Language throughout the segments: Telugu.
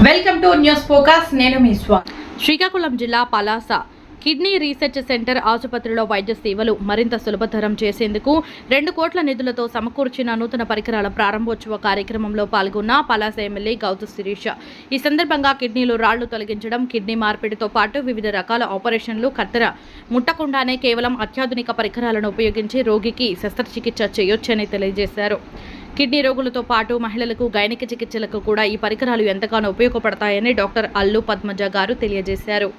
Welcome to news focus. నేను మీ స్వామి. శ్రీకాకుళం జిల్లా పలాస కిడ్నీ రీసెర్చ్ సెంటర్ ఆసుపత్రిలో వైద్య సేవలు మరింత సులభతరం చేసేందుకు 2 కోట్ల నిధులతో సమకూర్చిన నూతన పరికరాల ప్రారంభోత్సవ కార్యక్రమంలో పాల్గొన్న పలాస ఎమ్మెల్యే గౌతు శిరీష. ఈ సందర్భంగా కిడ్నీలో రాళ్లు తొలగించడం, కిడ్నీ మార్పిడితో పాటు వివిధ రకాల ఆపరేషన్లు కత్తెర ముట్టకుండానే కేవలం అత్యాధునిక పరికరాలను ఉపయోగించి రోగికి శస్త్రచికిత్స చేయొచ్చని తెలియజేశారు. కిడ్నీ రోగులతో పాటు మహిళలకు గైనిక చికిత్సలకు కూడా ఈ పరికరాలు ఎంతగానో ఉపయోగపడతాయని డాక్టర్ అల్లు పద్మజ గారు తెలియజేశారు.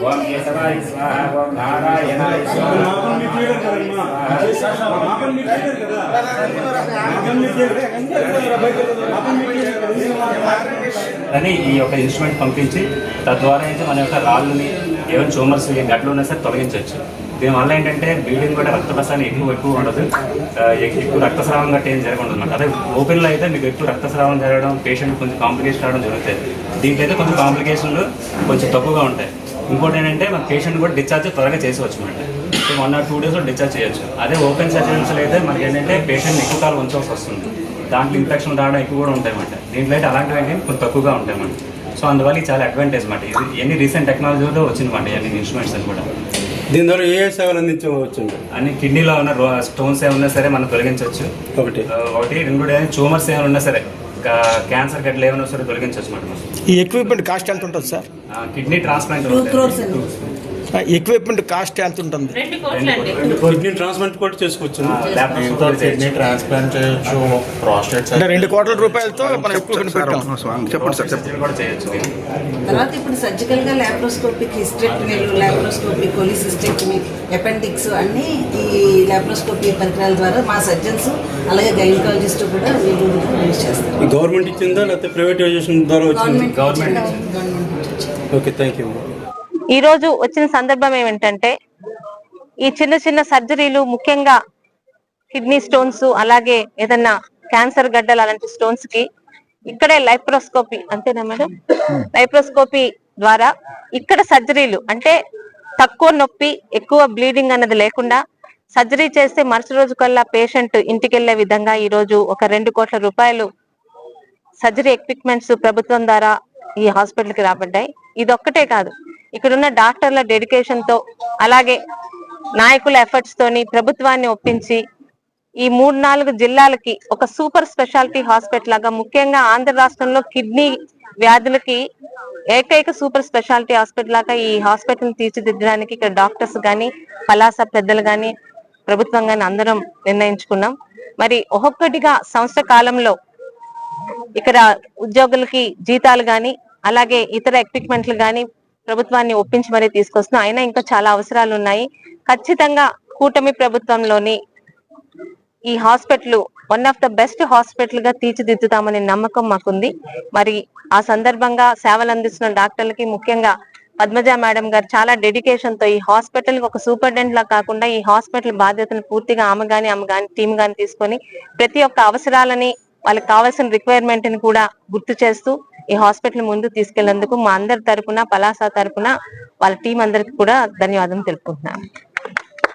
ఓం కేశవాయ స్వాహా ఓం నారాయణాయ స్వాహా అని ఈ యొక్క ఇన్స్ట్రుమెంట్ పంపించి తద్వారా అయితే మన యొక్క రాళ్ళని ఏమైనా ట్యూమర్స్ గట్లు ఉన్నా సరే తొలగించవచ్చు. దీనివల్ల ఏంటంటే బ్లీడింగ్ కూడా రక్త ప్రసరణ ఎక్కువ ఉండదు, ఎక్కువ రక్తస్రావం గట్ట ఏం జరగదు అనమాట. అదే ఓపెన్లో అయితే మీకు ఎక్కువ రక్తస్రావం జరగడం, పేషెంట్ కొంచెం కాంప్లికేషన్ రావడం జరుగుతుంది. దీంట్లో అయితే కొంచెం కాంప్లికేషన్లు కొంచెం తక్కువగా ఉంటాయి. ఇంకోటి ఏంటంటే మన పేషెంట్ కూడా డిశ్చార్జ్ త్వరగా చేసుకోవచ్చు అనమాట. సో 1 or 2 daysలో డిశ్చార్జ్ చేయొచ్చు. అదే ఓపెన్ సర్జరీస్లో అయితే మనకి ఏంటంటే పేషెంట్ ఎక్కువ కాలం ఉంచవలసి వస్తుంది, దాంట్లో ఇన్ఫెక్షన్ రావడం ఎక్కువ కూడా ఉంటాయి అన్నమాట. దీంట్లో అయితే అలాంటివి ఏంటి కొంచెం తక్కువగా ఉంటాయి అన్నమాట. సో అందువల్ల ఇది చాలా అడ్వాంటేజ్ అన్నమాట. ఇది ఎన్ని రీసెంట్ టెక్నాలజీలో వచ్చిందన్నమాట అన్ని ఇన్స్ట్రుమెంట్స్ అని కూడా. దీని ద్వారా ఏ సేవలు అందించవచ్చు? అన్ని కిడ్నీలో ఉన్న స్టోన్స్ ఏమన్నా సరే మనం తొలగించవచ్చు. ఒకటి రెండు ట్యూమర్స్ ఏమైనా ఉన్నా సరే, క్యాన్సర్ గట్ల ఏమైనా సరే తొలగించవచ్చు అన్నమాట. ఈ ఎక్విప్మెంట్ కాస్ట్ ఎంత ఉంటుంది sir? Kidney transplant equipment cost ఎంత ఉంటుంది? 2 కోట్లండి. కిడ్నీ ట్రాన్స్ప్లాంట్ కూడా చేసుకోవచ్చు, కిడ్నీ ట్రాన్స్ప్లాంట్ చేయొచ్చు, ప్రాస్టేట్ అంటే 2 కోట్ల రూపాయలతో మనం ఎక్విప్మెంట్ పెట్టాం. కూడా చేయొచ్చు. తర్వాత ఇప్పుడు సర్జికల్ గా laparoscopic hysterectomy, laparoscopic cholecystectomy, appendix అన్ని ఈ లాప్రోస్కోపీ పరికరాల ద్వారా మా సర్జన్స్ అలాగే గైనకాలజిస్ట్ కూడా వీళ్ళు యూజ్ చేస్తారు. గవర్నమెంట్ ఇచ్చిందా లేకపోతే ప్రైవేటైజేషన్ ద్వారా వచ్చింది? గవర్నమెంట్. Okay, thank you. ఈ రోజు వచ్చిన సందర్భం ఏమిటంటే, ఈ చిన్న సర్జరీలు, ముఖ్యంగా కిడ్నీ స్టోన్స్, అలాగే ఏదన్నా క్యాన్సర్ గడ్డలు అలాంటి స్టోన్స్ కి ఇక్కడే లైప్రోస్కోపీ, అంతేనా మేడం? లైప్రోస్కోపీ ద్వారా ఇక్కడ సర్జరీలు అంటే తక్కువ నొప్పి, ఎక్కువ బ్లీడింగ్ అన్నది లేకుండా సర్జరీ చేస్తే మరుసటి రోజు కల్లా పేషెంట్ ఇంటికి వెళ్లే విధంగా ఈ రోజు ఒక 2 కోట్ల రూపాయలు సర్జరీ ఎక్విప్మెంట్స్ ప్రభుత్వం ద్వారా ఈ హాస్పిటల్ కి రాబడ్డాయి. ఇదొక్కటే కాదు, ఇక్కడున్న డాక్టర్ల డెడికేషన్ తో, అలాగే నాయకుల ఎఫర్ట్స్ తోని ప్రభుత్వాన్ని ఒప్పించి ఈ 3-4 జిల్లాలకి ఒక సూపర్ స్పెషాలిటీ హాస్పిటల్ లాగా, ముఖ్యంగా ఆంధ్ర రాష్ట్రంలో కిడ్నీ వ్యాధులకి ఏకైక సూపర్ స్పెషాలిటీ హాస్పిటల్ లాగా ఈ హాస్పిటల్ తీర్చిదిద్దడానికి ఇక్కడ డాక్టర్స్ గాని, పలాస పెద్దలు గాని, ప్రభుత్వం గాని అందరం నిర్ణయించుకున్నాం. మరి ఒక్కొక్కటిగా సంవత్సర కాలంలో ఇక్కడ ఉద్యోగులకి జీతాలు గాని, అలాగే ఇతర ఎక్విప్మెంట్లు గాని ప్రభుత్వాన్ని ఒప్పించి మరీ తీసుకొస్తున్నాం. అయినా ఇంకా చాలా అవసరాలు ఉన్నాయి. ఖచ్చితంగా కూటమి ప్రభుత్వంలోని ఈ hospital one of the best hospital గా తీర్చిదిద్దుతామనే నమ్మకం మాకుంది. మరి ఆ సందర్భంగా సేవలు అందిస్తున్న డాక్టర్లకి, ముఖ్యంగా పద్మజ మేడం గారు చాలా డెడికేషన్ తో ఈ హాస్పిటల్ ఒక సూపరింటెండెంట్ లా కాకుండా ఈ హాస్పిటల్ బాధ్యతను పూర్తిగా ఆమె గాని టీమ్ గాని తీసుకొని ప్రతి ఒక్క అవసరాలని, వాళ్ళకి కావాల్సిన రిక్వైర్మెంట్ ని కూడా గుర్తు చేస్తూ ఈ హాస్పిటల్ ముందు తీసుకెళ్లేందుకు మా అందరి తరపున, పలాస తరపున వాళ్ళ టీం అందరికి కూడా ధన్యవాదం తెలుపుకుంటున్నాను.